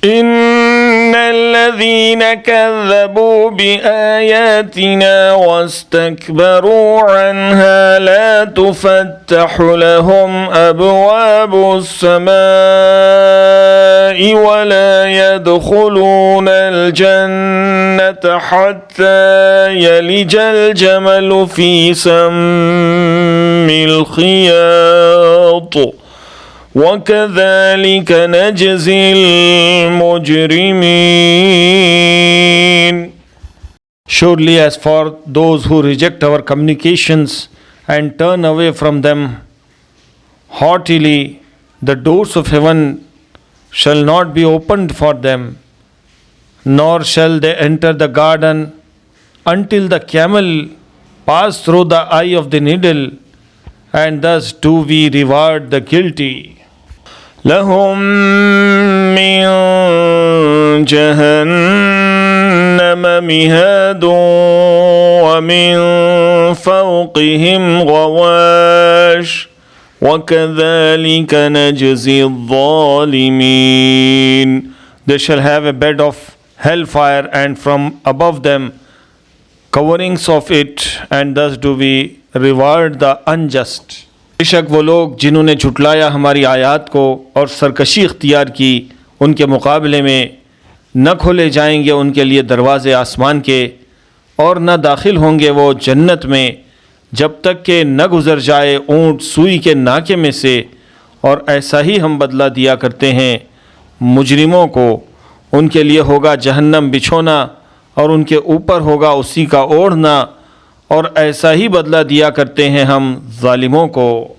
إن الذين كذبوا بآياتنا واستكبروا عنها لا تفتح لهم أبواب السماء ولا يدخلون الجنة حتى يلج الجمل في سم الخياط وَكَذَلِكَ نَجْزِي الْمُجْرِمِينَ. Surely as for those who reject our communications and turn away from them haughtily, the doors of heaven shall not be opened for them, nor shall they enter the garden until the camel pass through the eye of the needle, and thus do we reward the guilty. لهم من جهنم مهاد ومن فوقهم غواش وكذلك نجزي الظالمين. They shall have a bed of hellfire, and from above them coverings of it, and thus do we reward the unjust. बेशक वो लोग जिन्होंने झुटलाया हमारी आयत को और सरकशी इख्तियार की, उनके मुकाबले में न खोले जाएंगे उनके लिए दरवाज़े आसमान के, और न दाखिल होंगे वो जन्नत में जब तक कि न गुज़र जाए ऊँट सुई के नाके में से, और ऐसा ही हम बदला दिया करते हैं मुजरिमों को। उनके लिए होगा जहन्नम बिछोना और उनके ऊपर होगा उसी का ओढ़ना, और ऐसा ही बदला दिया करते हैं हम जालिमों को।